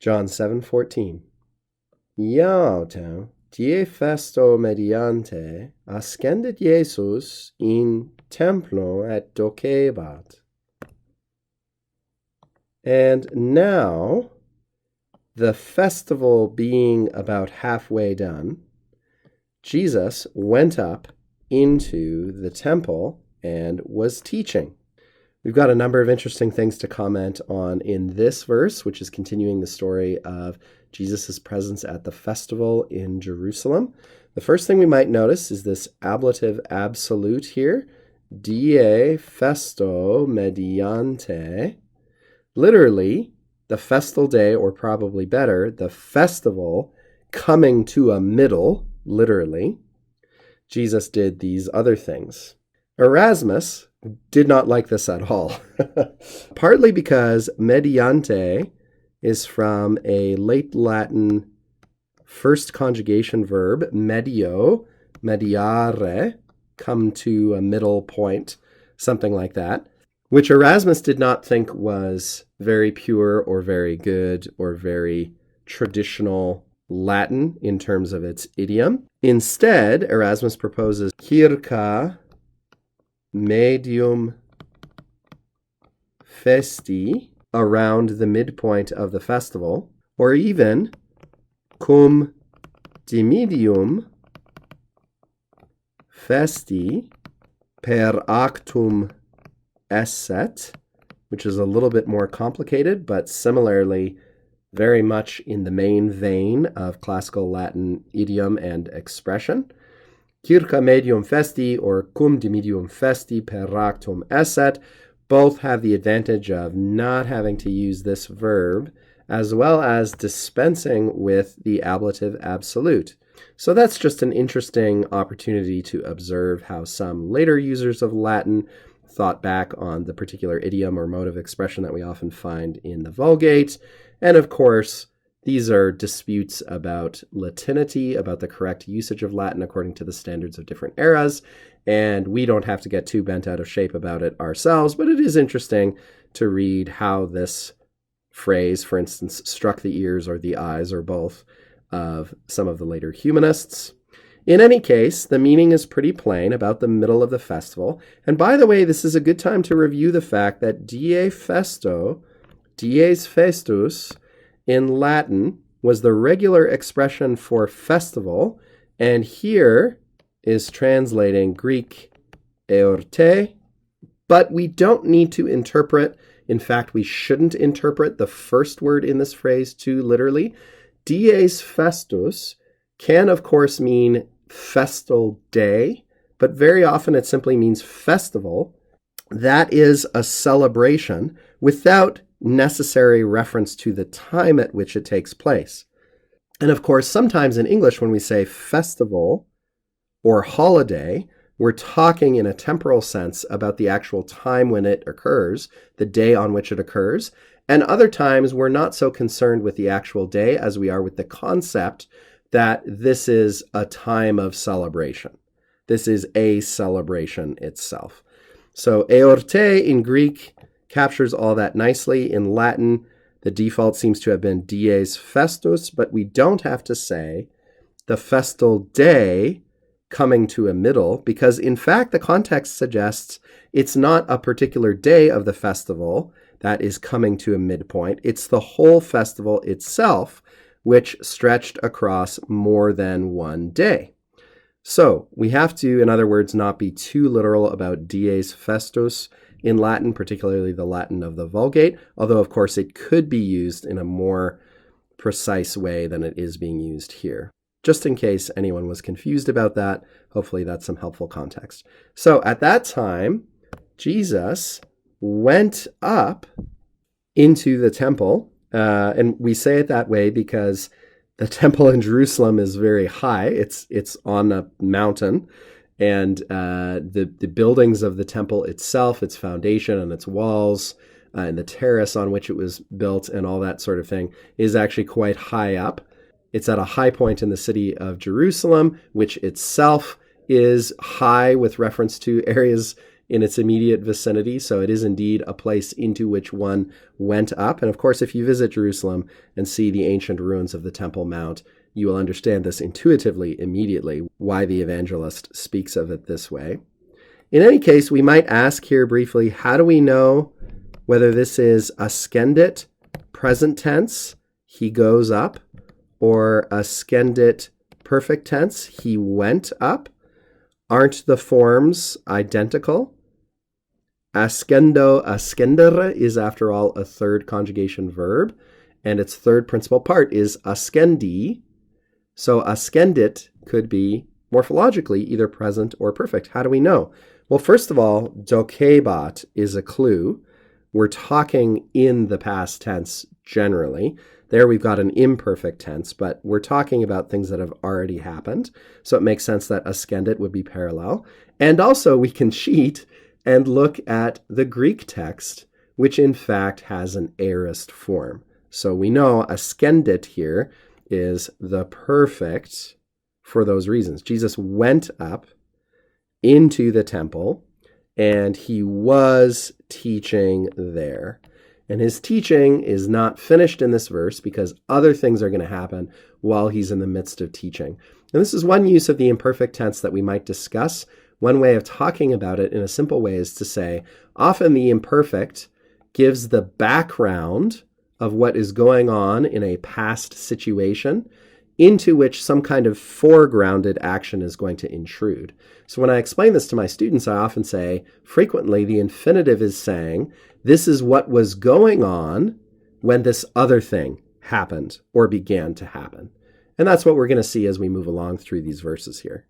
John 7:14. Iautem, die festo mediante, ascendit Iesus in templo et docebat. And now, the festival being about halfway done, Jesus went up into the temple and was teaching. We've got a number of interesting things to comment on in this verse, which is continuing the story of Jesus' presence at the festival in Jerusalem. The first thing we might notice is this ablative absolute here, die festo mediante. Literally, the festal day, or probably better, the festival coming to a middle, literally. Jesus did these other things. Erasmus did not like this at all, partly because mediante is from a late Latin first conjugation verb, medio, mediare, come to a middle point, something like that, which Erasmus did not think was very pure or very good or very traditional Latin in terms of its idiom. Instead, Erasmus proposes circa medium festi, around the midpoint of the festival, or even cum dimidium festi per actum esset, which is a little bit more complicated, but similarly very much in the main vein of classical Latin idiom and expression. Circa medium festi or cum dimidium festi per actum esset both have the advantage of not having to use this verb, as well as dispensing with the ablative absolute. So that's just an interesting opportunity to observe how some later users of Latin thought back on the particular idiom or mode of expression that we often find in the Vulgate. And of course, these are disputes about Latinity, about the correct usage of Latin according to the standards of different eras, and we don't have to get too bent out of shape about it ourselves, but it is interesting to read how this phrase, for instance, struck the ears or the eyes or both of some of the later humanists. In any case, the meaning is pretty plain about the middle of the festival, and by the way, this is a good time to review the fact that die festo, dies festus, in Latin was the regular expression for festival, and here is translating Greek eorte, but we don't need to interpret, in fact, we shouldn't interpret the first word in this phrase too literally. Dies festus can, of course, mean festal day, but very often it simply means festival. That is a celebration without necessary reference to the time at which it takes place. And of course, sometimes in English, when we say festival or holiday, we're talking in a temporal sense about the actual time when it occurs, the day on which it occurs. And other times, we're not so concerned with the actual day as we are with the concept that this is a time of celebration. This is a celebration itself. So eorte in Greek captures all that nicely. In Latin, the default seems to have been dies festus, but we don't have to say the festal day coming to a middle, because in fact the context suggests it's not a particular day of the festival that is coming to a midpoint. It's the whole festival itself, which stretched across more than one day. So we have to, in other words, not be too literal about dies festus in Latin, particularly the Latin of the Vulgate, although of course it could be used in a more precise way than it is being used here. Just in case anyone was confused about that, hopefully that's some helpful context. So at that time, Jesus went up into the temple, and we say it that way because the temple in Jerusalem is very high. It's on a mountain, and the buildings of the temple itself, its foundation and its walls, and the terrace on which it was built and all that sort of thing is actually quite high up. It's at a high point in the city of Jerusalem, which itself is high with reference to areas in its immediate vicinity, so it is indeed a place into which one went up. And of course, if you visit Jerusalem and see the ancient ruins of the Temple Mount, you will understand this intuitively, immediately, why the evangelist speaks of it this way. In any case, we might ask here briefly, how do we know whether this is ascendit, present tense, he goes up, or ascendit, perfect tense, he went up? Aren't the forms identical? Ascendo, ascendere is, after all, a third conjugation verb, and its third principal part is ascendi. So ascendit could be morphologically either present or perfect. How do we know? Well, first of all, dokebat is a clue. We're talking in the past tense generally. There we've got an imperfect tense, but we're talking about things that have already happened. So it makes sense that ascendit would be parallel. And also we can cheat and look at the Greek text, which in fact has an aorist form. So we know ascendit here is the perfect for those reasons. Jesus went up into the temple and he was teaching there. And his teaching is not finished in this verse because other things are going to happen while he's in the midst of teaching. And this is one use of the imperfect tense that we might discuss. One way of talking about it in a simple way is to say, often the imperfect gives the background of what is going on in a past situation into which some kind of foregrounded action is going to intrude. So when I explain this to my students, I often say, frequently the infinitive is saying, this is what was going on when this other thing happened or began to happen. And that's what we're going to see as we move along through these verses here.